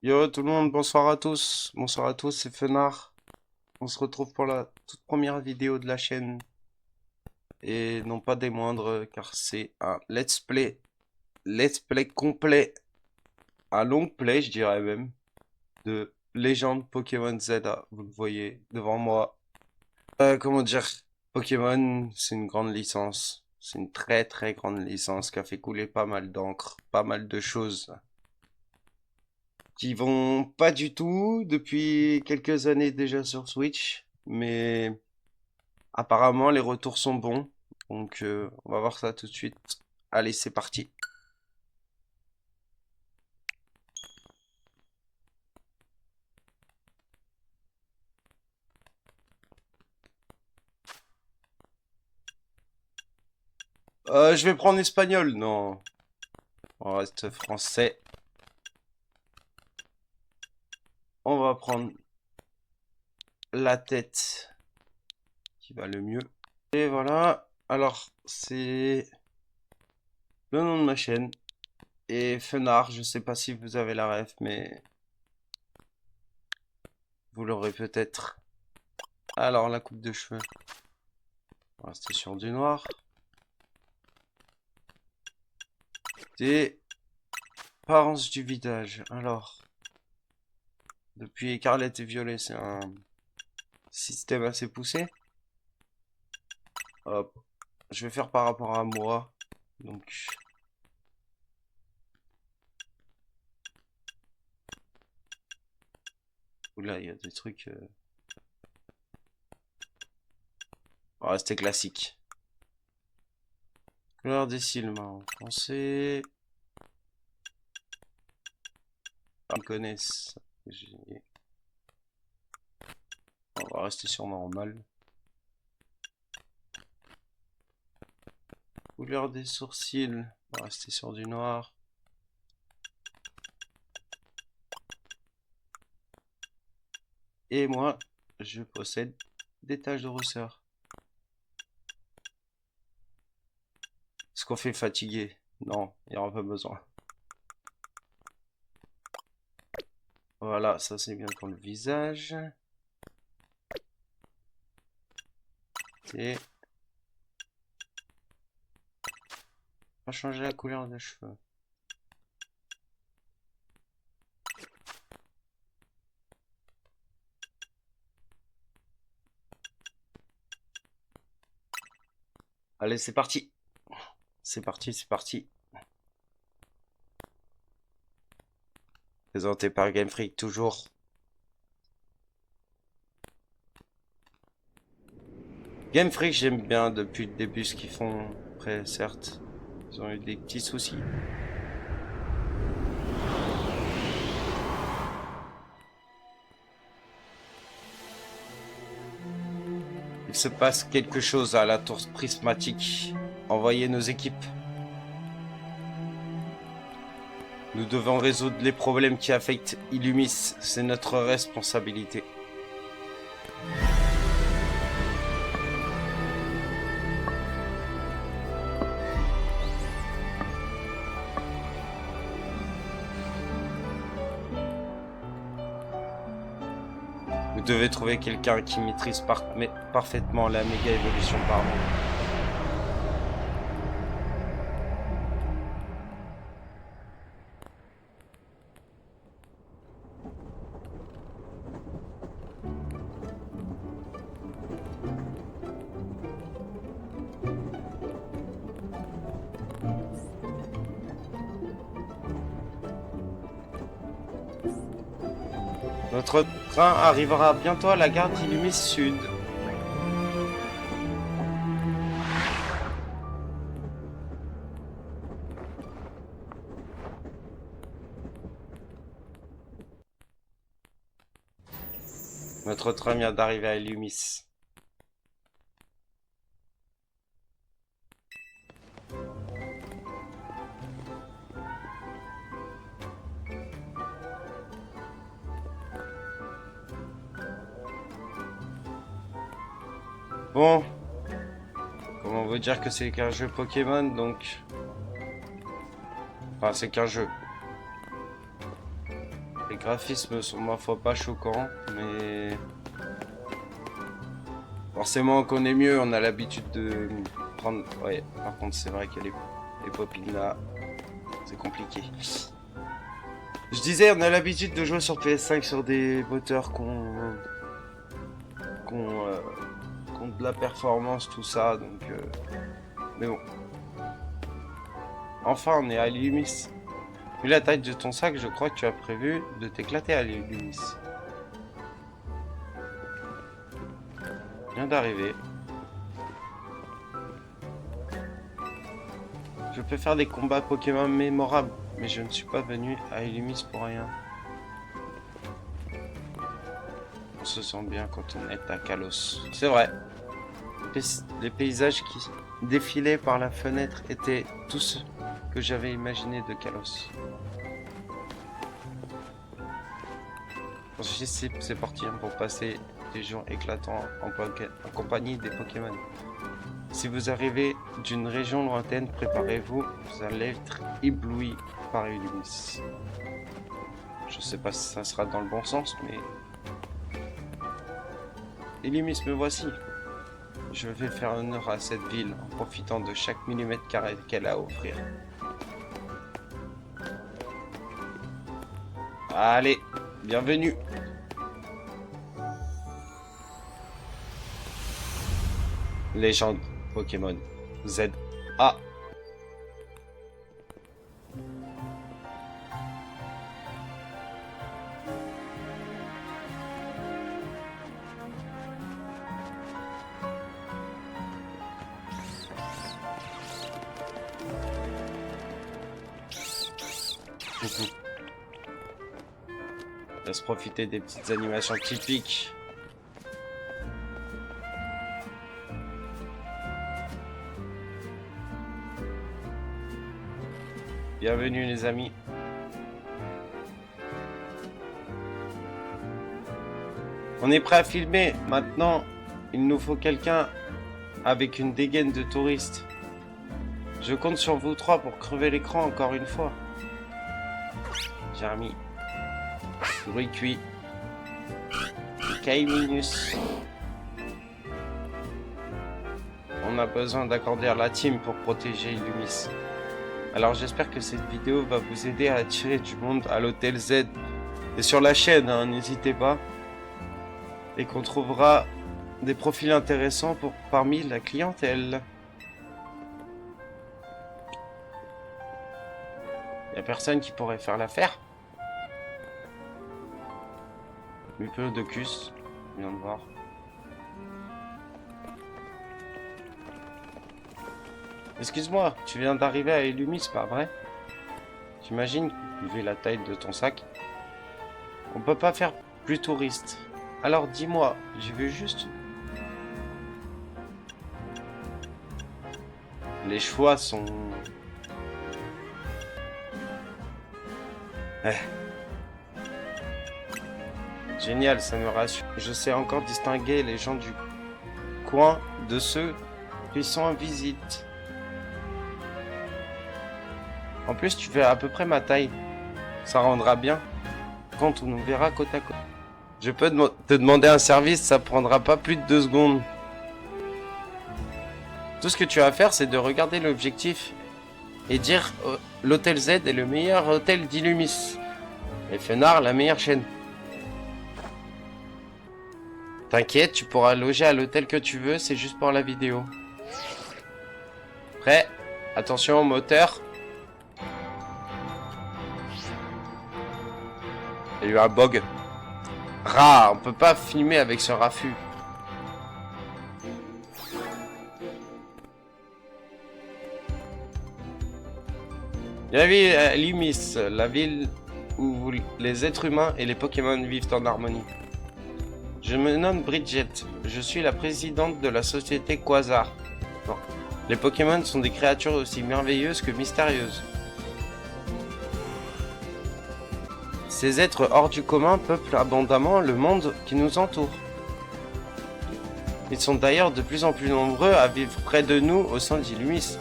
Yo tout le monde, bonsoir à tous. Bonsoir à tous, c'est Fenard. On se retrouve pour la toute première vidéo de la chaîne. Et non pas des moindres, car c'est un let's play. Let's play complet. Un long play, je dirais même. De légende Pokémon Z. Vous le voyez devant moi. Comment dire? Pokémon, c'est une grande licence. C'est une très très grande licence qui a fait couler pas mal d'encre, pas mal de choses qui vont pas du tout depuis quelques années déjà sur Switch, mais apparemment les retours sont bons, donc on va voir ça tout de suite. Allez, c'est parti. Je vais prendre espagnol, non, on reste français. On va prendre la tête qui va le mieux. Et voilà, alors c'est le nom de ma chaîne. Et Fenard, je sais pas si vous avez la ref, mais vous l'aurez peut-être. Alors, la coupe de cheveux. On va rester sur du noir. Des apparence du visage. Alors, depuis écarlate et violet, c'est un système assez poussé. Hop. Je vais faire par rapport à moi. Donc, là, il y a des trucs. On va rester classique. Couleur des cils, marron foncé. Ils connaissent. On va rester sur normal. Couleur des sourcils. On va rester sur du noir. Et moi, je possède des taches de rousseur. Est-ce qu'on fait fatigué? Non, il n'y aura pas besoin. Voilà, ça c'est bien pour le visage. Et on va changer la couleur des cheveux. Allez, c'est parti. C'est parti, c'est parti. Présenté par Game Freak toujours. Game Freak, j'aime bien depuis le début ce qu'ils font. Après, certes, ils ont eu des petits soucis. Il se passe quelque chose à la tour prismatique. Envoyez nos équipes. Nous devons résoudre les problèmes qui affectent Illumis. C'est notre responsabilité. Vous devez trouver quelqu'un qui maîtrise parfaitement la méga évolution par monde. Notre train arrivera bientôt à la gare d'Illumis Sud. Notre train vient d'arriver à Illumis. Bon, comment vous dire que c'est qu'un jeu Pokémon, donc... Enfin, c'est qu'un jeu. Les graphismes sont ma foi pas choquants, mais forcément on connaît mieux, on a l'habitude de prendre... Ouais, par contre c'est vrai que les popines là, c'est compliqué. Je disais, on a l'habitude de jouer sur PS5 sur des moteurs qui ont de la performance, tout ça, donc... Mais bon. Enfin, on est à l'Illumis. Vu la taille de ton sac, je crois que tu as prévu de t'éclater à l'Illumis. Vient d'arriver. Je peux faire des combats Pokémon mémorables, mais je ne suis pas venu à Illumis pour rien. On se sent bien quand on est à Kalos. C'est vrai. Les paysages qui défilaient par la fenêtre étaient tous que j'avais imaginé de Kalos. Ensuite, c'est parti pour passer des jours éclatants en compagnie des Pokémon. Si vous arrivez d'une région lointaine, préparez-vous, vous allez être ébloui par Illumis. Je sais pas si ça sera dans le bon sens, mais... Illumis, me voici. Je vais faire honneur à cette ville en profitant de chaque millimètre carré qu'elle a à offrir. Allez, bienvenue. Légende Pokémon ZA. Laisse profiter des petites animations typiques. Bienvenue les amis. On est prêt à filmer. Maintenant, il nous faut quelqu'un avec une dégaine de touriste. Je compte sur vous trois pour crever l'écran encore une fois. Jeremy. Ruicui. Kaiminus. On a besoin d'accorder à la team pour protéger Illumis. Alors j'espère que cette vidéo va vous aider à attirer du monde à l'hôtel Z. Et sur la chaîne, hein, n'hésitez pas. Et qu'on trouvera des profils intéressants parmi la clientèle. Y a personne qui pourrait faire l'affaire. Mupelodocus, on vient de voir. Excuse-moi, tu viens d'arriver à Illumis, pas vrai? J'imagine, vu la taille de ton sac, on peut pas faire plus touriste. Alors dis-moi, j'ai vu juste... Les choix sont... Génial, ça me rassure. Je sais encore distinguer les gens du coin de ceux qui sont en visite. En plus, tu fais à peu près ma taille. Ça rendra bien quand on nous verra côte à côte. Je peux te demander un service, ça prendra pas plus de 2 secondes. Tout ce que tu as à faire, c'est de regarder l'objectif et dire l'hôtel Z est le meilleur hôtel d'Illumis. Et Fenard, la meilleure chaîne. T'inquiète, tu pourras loger à l'hôtel que tu veux, c'est juste pour la vidéo. Prêt? Attention au moteur. Il y a eu un bug. On peut pas filmer avec ce raffut. Bienvenue à Illumis, la ville où les êtres humains et les Pokémon vivent en harmonie. Je me nomme Bridget, je suis la présidente de la société Quasar. Non. Les Pokémon sont des créatures aussi merveilleuses que mystérieuses. Ces êtres hors du commun peuplent abondamment le monde qui nous entoure. Ils sont d'ailleurs de plus en plus nombreux à vivre près de nous au sein d'Illumis.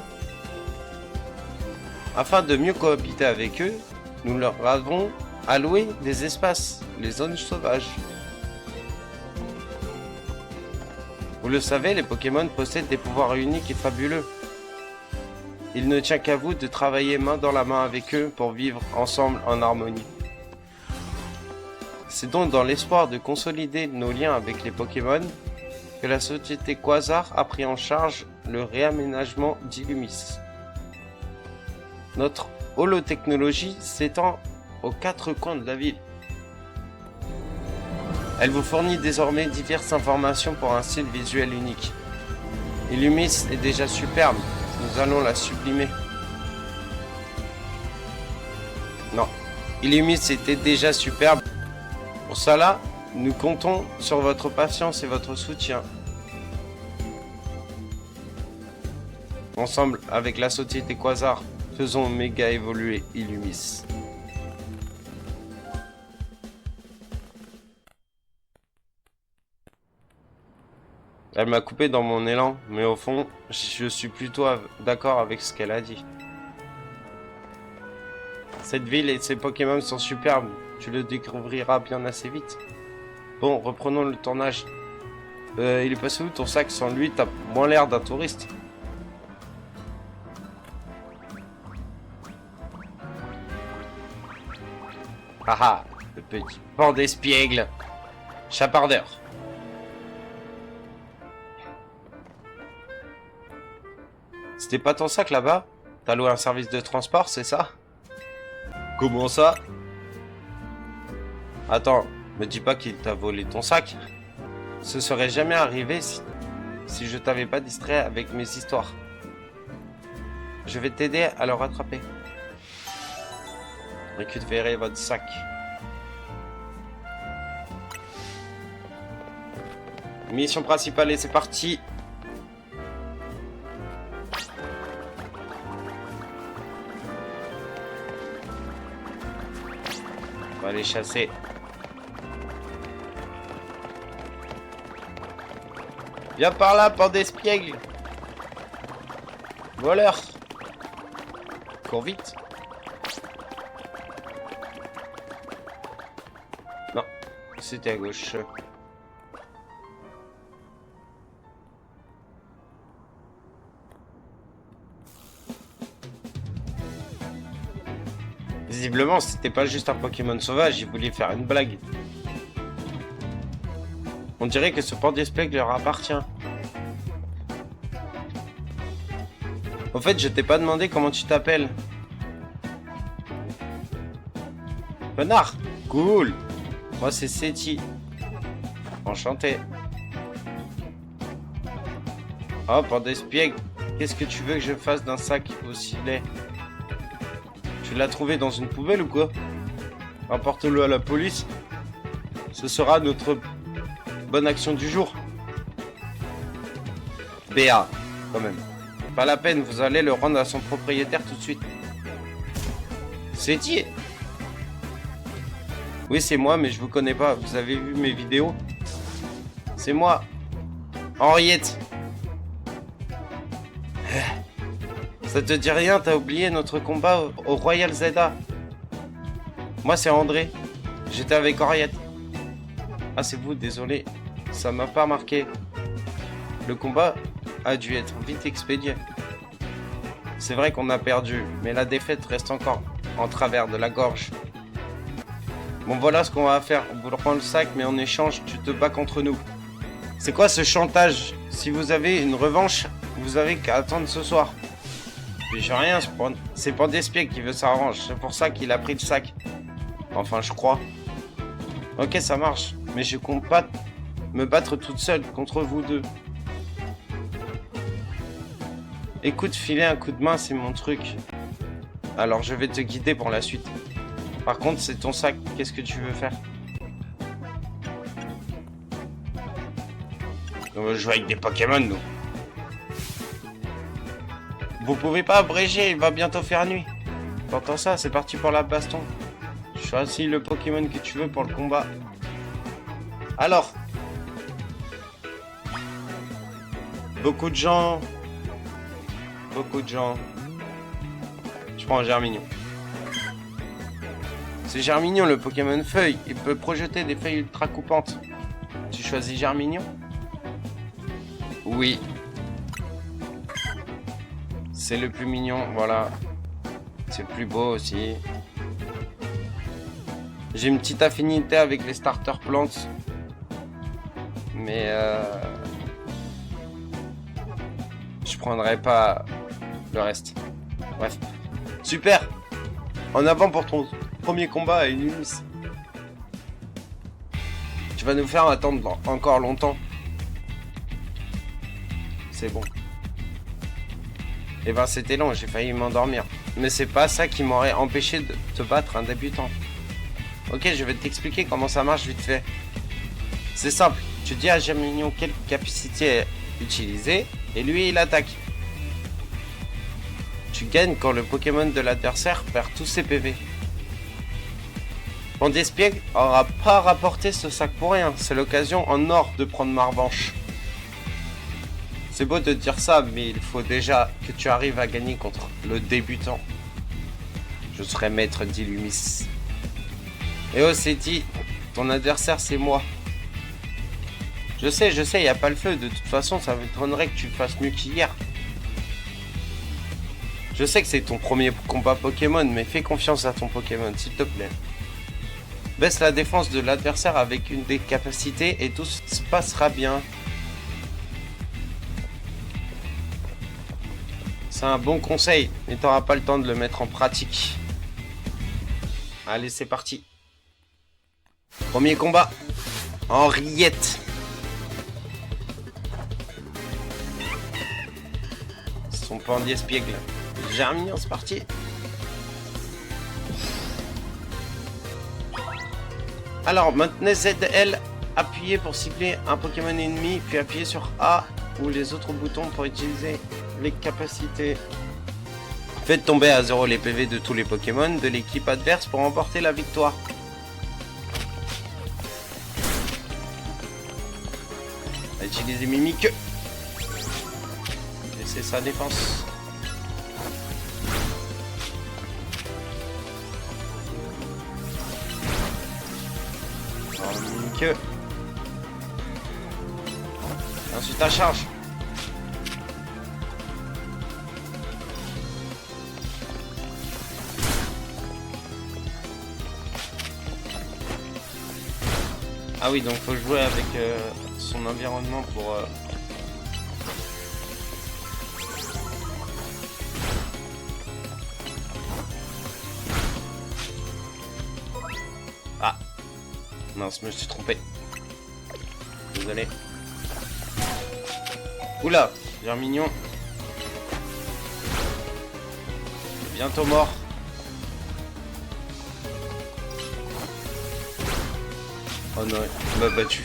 Afin de mieux cohabiter avec eux, nous leur avons allouer des espaces, les zones sauvages. Vous le savez, les Pokémon possèdent des pouvoirs uniques et fabuleux. Il ne tient qu'à vous de travailler main dans la main avec eux pour vivre ensemble en harmonie. C'est donc dans l'espoir de consolider nos liens avec les Pokémon que la société Quasar a pris en charge le réaménagement d'Illumis. Notre holotechnologie s'étend aux 4 coins de la ville. Elle vous fournit désormais diverses informations pour un style visuel unique. Illumis est déjà superbe, nous allons la sublimer. Non, Illumis était déjà superbe. Pour cela, nous comptons sur votre patience et votre soutien. Ensemble, avec la société Quasar, faisons méga évoluer Illumis. Elle m'a coupé dans mon élan, mais au fond, je suis plutôt d'accord avec ce qu'elle a dit. Cette ville et ses Pokémon sont superbes, tu le découvriras bien assez vite. Bon, reprenons le tournage. Il est passé où ton sac? Sans lui, t'as moins l'air d'un touriste. Haha, le petit pan d'espiègle. Chapardeur. C'était pas ton sac là-bas? T'as loué un service de transport, c'est ça? Comment ça? Attends, me dis pas qu'il t'a volé ton sac. Ce serait jamais arrivé si je t'avais pas distrait avec mes histoires. Je vais t'aider à le rattraper. Récupérez votre sac. Mission principale et c'est parti. On va aller chasser. Viens par là, pan d'espiègle. Voleur. Cours vite. Non, c'était à gauche. Visiblement, c'était pas juste un Pokémon sauvage, il voulait faire une blague. On dirait que ce pan d'espiègle leur appartient. Au fait, je t'ai pas demandé comment tu t'appelles. Connard. Cool. Moi, c'est Seti. Enchanté. Oh, pan d'espiègle. Qu'est-ce que tu veux que je fasse d'un sac aussi laid? Tu l'as trouvé dans une poubelle ou quoi? Rapporte-le à la police. Ce sera notre bonne action du jour. BA, quand même. Pas la peine, vous allez le rendre à son propriétaire tout de suite. C'est dit. Oui, c'est moi, mais je vous connais pas. Vous avez vu mes vidéos? C'est moi. Henriette. Ça te dit rien, t'as oublié notre combat au Royal Zelda. Moi, c'est André. J'étais avec Henriette. Ah, c'est vous, désolé. Ça m'a pas marqué. Le combat a dû être vite expédié. C'est vrai qu'on a perdu, mais la défaite reste encore en travers de la gorge. Bon, voilà ce qu'on va faire. On vous reprend le sac, mais en échange, tu te bats contre nous. C'est quoi ce chantage? Si vous avez une revanche, vous avez qu'à attendre ce soir. Mais j'ai rien, c'est pas d'espiègle qui veut sa revanche. C'est pour ça qu'il a pris le sac. Enfin, je crois. Ok, ça marche. Mais je compte pas me battre toute seule contre vous deux. Écoute, filer un coup de main, c'est mon truc. Alors je vais te guider pour la suite. Par contre, c'est ton sac. Qu'est-ce que tu veux faire? On va jouer avec des Pokémon, nous. Vous pouvez pas abréger, il va bientôt faire nuit. T'entends ça? C'est parti pour la baston. Choisis le Pokémon que tu veux pour le combat. Alors, beaucoup de gens. Je prends un Germignon. C'est Germignon, le Pokémon feuille. Il peut projeter des feuilles ultra coupantes. Tu choisis Germignon? Oui. C'est le plus mignon, voilà. C'est le plus beau aussi. J'ai une petite affinité avec les starter plantes. Mais je prendrai pas le reste. Bref. Super. En avant pour ton premier combat à une Ulysse. Tu vas nous faire attendre encore longtemps. C'est bon. Eh ben c'était long, j'ai failli m'endormir. Mais c'est pas ça qui m'aurait empêché de te battre un débutant. Ok, je vais t'expliquer comment ça marche vite fait. C'est simple, tu dis à Germignon quelle capacité utiliser et lui il attaque. Tu gagnes quand le Pokémon de l'adversaire perd tous ses PV. Pandéspiègle aura pas rapporté ce sac pour rien, c'est l'occasion en or de prendre ma revanche. C'est beau de dire ça, mais il faut déjà que tu arrives à gagner contre le débutant. Je serai maître d'Illumis. Et oh, c'est dit, ton adversaire c'est moi. Je sais, y a pas le feu, de toute façon ça m'étonnerait que tu fasses mieux qu'hier. Je sais que c'est ton premier combat Pokémon, mais fais confiance à ton Pokémon, s'il te plaît. Baisse la défense de l'adversaire avec une des capacités et tout se passera bien. C'est un bon conseil, mais t'auras pas le temps de le mettre en pratique. Allez, c'est parti. Premier combat. Henriette. Son Pandéspiègle. Germignon, c'est parti. Alors, maintenez ZL, appuyez pour cibler un Pokémon ennemi, puis appuyez sur A ou les autres boutons pour utiliser les capacités. Faites tomber à 0 les PV de tous les Pokémon de l'équipe adverse pour remporter la victoire. Utilisez Mimique. Laissez sa défense. Mimique. Ensuite à charge. Ah oui, donc faut jouer avec son environnement pour... Ah mince, je me suis trompé. Désolé. Oula, Germignon. Bientôt mort. Oh non, il m'a battu.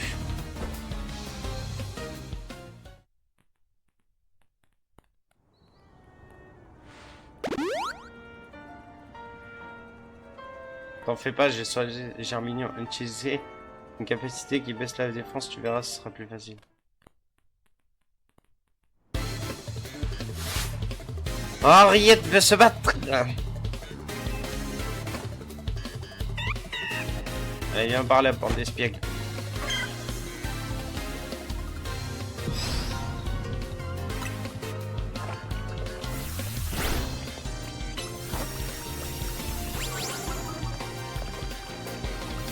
T'en fais pas, j'ai choisi Germignon. Utiliser une capacité qui baisse la défense, tu verras, ce sera plus facile. Henriette veut se battre. Allez, viens par là, Pandéspiègle.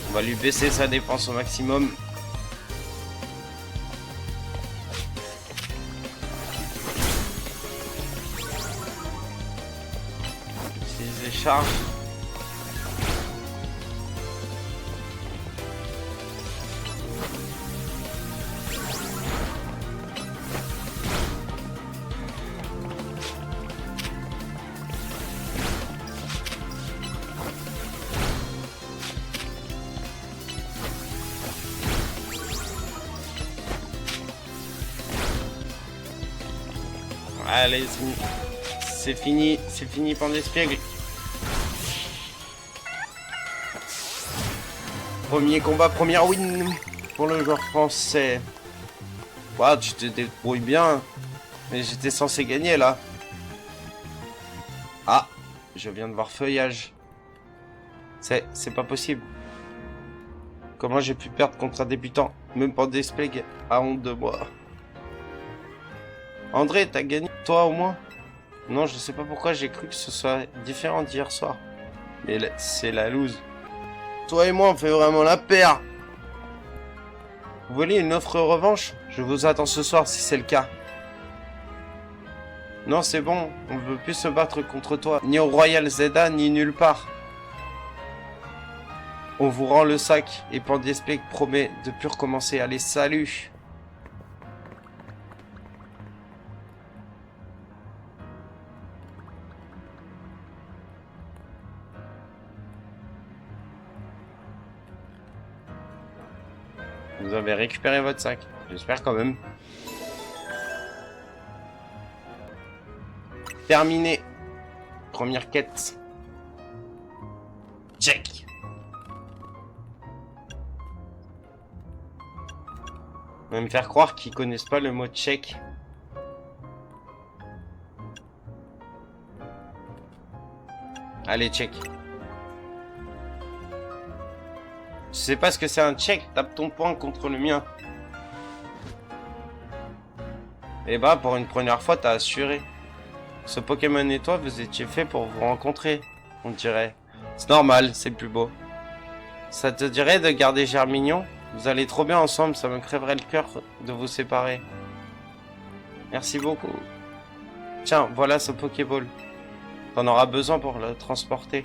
On va lui baisser sa défense au maximum. Utiliser charge. Allez, c'est fini Pandéspiègle. Premier combat, première win pour le joueur français. Wow, tu te débrouilles bien, mais j'étais censé gagner là. Ah, je viens de voir feuillage. C'est pas possible. Comment j'ai pu perdre contre un débutant? Même pas Despleg a honte de moi. André, t'as gagné? Toi au moins? Non, je sais pas pourquoi j'ai cru que ce soit différent d'hier soir. Mais c'est la loose. Toi et moi, on fait vraiment la paire. Vous voulez une offre revanche? Je vous attends ce soir si c'est le cas. Non, c'est bon. On ne veut plus se battre contre toi. Ni au Royal Zeda, ni nulle part. On vous rend le sac. Et Pandiespec promet de plus recommencer. Allez, salut! Vous avez récupéré votre sac. J'espère quand même. Terminé. Première quête. Check. On va me faire croire qu'ils connaissent pas le mot check. Allez, check. Tu sais pas ce que c'est un check? Tape ton poing contre le mien. Et bah, pour une première fois, t'as assuré. Ce Pokémon et toi, vous étiez fait pour vous rencontrer, on dirait. C'est normal, c'est plus beau. Ça te dirait de garder Germignon? Vous allez trop bien ensemble, ça me crèverait le cœur de vous séparer. Merci beaucoup. Tiens, voilà ce Pokéball. T'en auras besoin pour le transporter.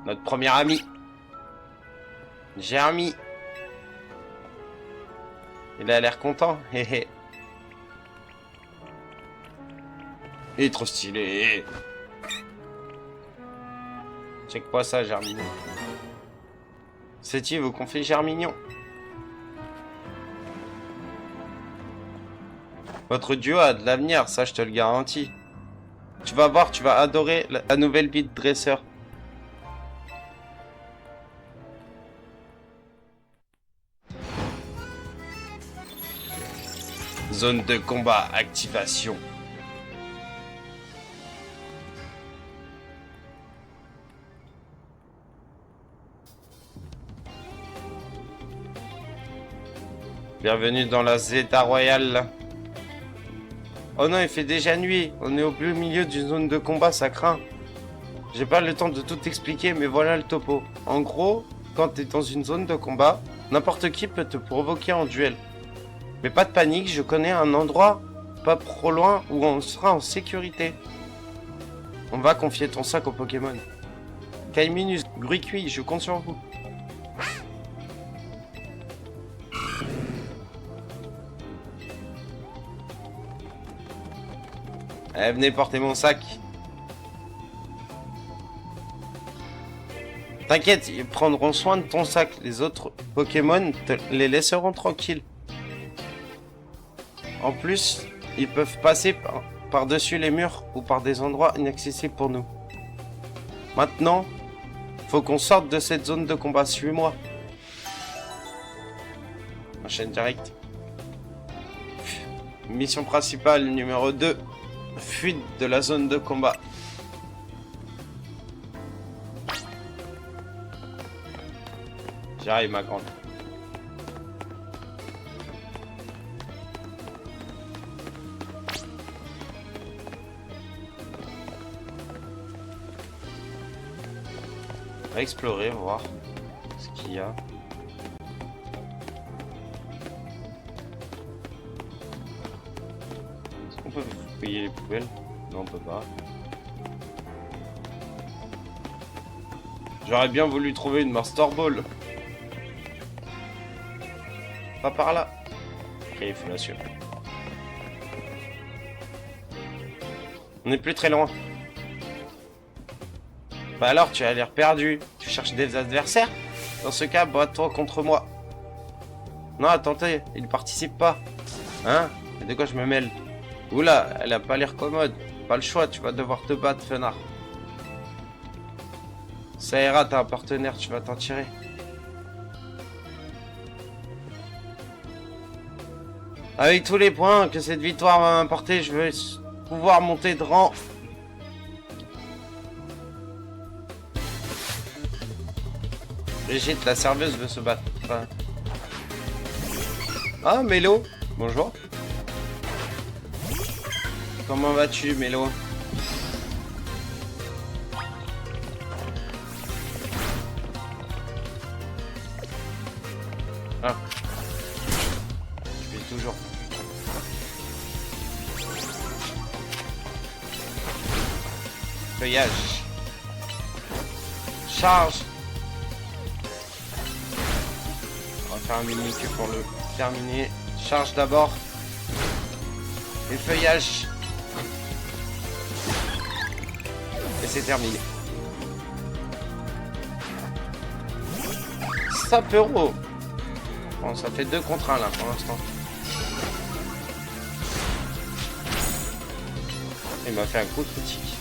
Notre premier ami. Germi. Il a l'air content. Hé. Il est trop stylé. Check pas ça, Germignon. C'est-il vous confie Germignon? Votre duo a de l'avenir, ça je te le garantis. Tu vas voir, tu vas adorer la nouvelle vie de dresseur. Zone de combat, activation. Bienvenue dans la Zeta Royale. Oh non, il fait déjà nuit. On est au plus milieu d'une zone de combat, ça craint. J'ai pas le temps de tout expliquer, mais voilà le topo. En gros, quand t'es dans une zone de combat, n'importe qui peut te provoquer en duel. Mais pas de panique, je connais un endroit pas trop loin où on sera en sécurité. On va confier ton sac au Pokémon. Kaiminus, Gruicui, je compte sur vous. Allez, venez porter mon sac. T'inquiète, ils prendront soin de ton sac. Les autres Pokémon les laisseront tranquilles. En plus, ils peuvent passer par-dessus les murs ou par des endroits inaccessibles pour nous. Maintenant, faut qu'on sorte de cette zone de combat. Suis-moi. Enchaîne direct. Mission principale numéro 2. Fuite de la zone de combat. J'arrive, ma grande. On va explorer, voir ce qu'il y a. Est-ce qu'on peut fouiller les poubelles? Non, on peut pas. J'aurais bien voulu trouver une Master Ball. Pas par là. Ok, il faut l'assurer. On n'est plus très loin. Bah alors, tu as l'air perdu. Tu cherches des adversaires? Dans ce cas, bats-toi contre moi. Non, attendez, il participe pas. Hein? Et de quoi je me mêle? Oula, elle a pas l'air commode. Pas le choix, tu vas devoir te battre, Fenard. Ça ira, t'as un partenaire, tu vas t'en tirer. Avec tous les points que cette victoire va m'apporter, je veux pouvoir monter de rang. Brigitte, la serveuse, veut se battre. Enfin... Ah, Mélo. Bonjour. Comment vas-tu, Mélo? Ah. Je fais toujours. Feuillage. Charge. On va faire un mini-cube pour le terminer. Charge d'abord. Et feuillage. Et c'est terminé. Sapero. Bon, ça fait 2 contre 1 là pour l'instant. Il m'a fait un coup critique.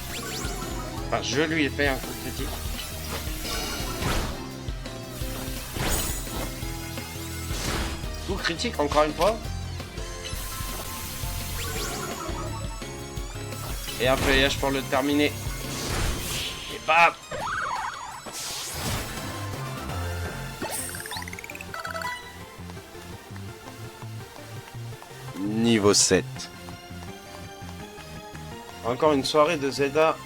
Enfin, je lui ai fait un coup critique. Coup critique encore une fois. Et un feuillage pour le terminer. Et bam! Niveau 7. Encore une soirée de Zelda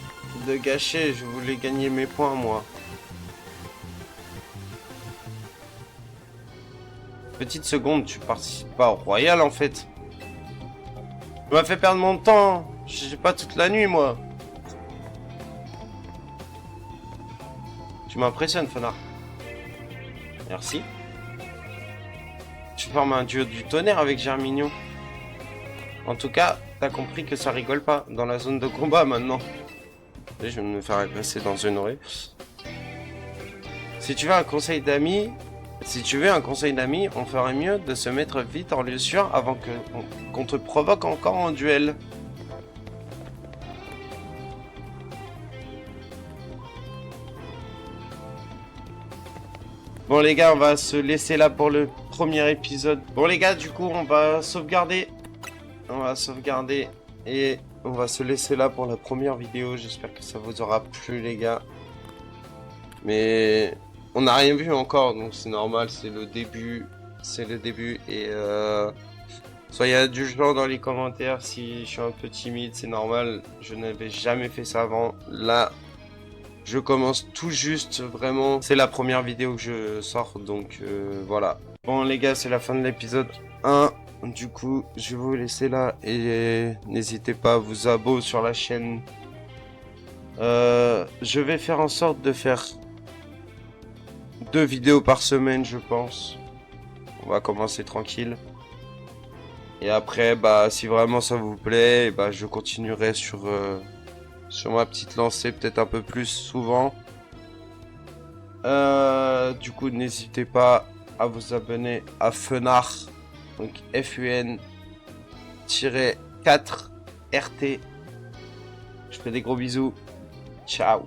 de gâcher. Je voulais gagner mes points moi. Petite seconde, tu participes pas au Royal en fait. Tu m'as fait perdre mon temps. J'ai pas toute la nuit moi. Tu m'impressionnes, Fenard. Merci. Tu formes un duo du tonnerre avec Germignon. En tout cas, t'as compris que ça rigole pas dans la zone de combat maintenant. Et je vais me faire agresser dans une rue. Si tu veux un conseil d'amis, on ferait mieux de se mettre vite en lieu sûr avant qu'on te provoque encore en duel. Bon les gars, on va se laisser là pour le premier épisode. Bon les gars, du coup, on va sauvegarder. On va sauvegarder et on va se laisser là pour la première vidéo. J'espère que ça vous aura plu les gars. Mais on n'a rien vu encore, donc c'est normal, c'est le début. C'est le début et soyez indulgents dans les commentaires si je suis un peu timide, c'est normal. Je n'avais jamais fait ça avant. Là, je commence tout juste, vraiment. C'est la première vidéo que je sors, donc voilà. Bon les gars, c'est la fin de l'épisode 1. Du coup, je vais vous laisser là et n'hésitez pas à vous abonner sur la chaîne. Je vais faire en sorte de faire 2 vidéos par semaine, je pense. On va commencer tranquille. Et après, bah, si vraiment ça vous plaît, bah, je continuerai sur ma petite lancée, peut-être un peu plus souvent. Du coup, n'hésitez pas à vous abonner à Fenard. Donc FUN-4RT. Je fais des gros bisous. Ciao.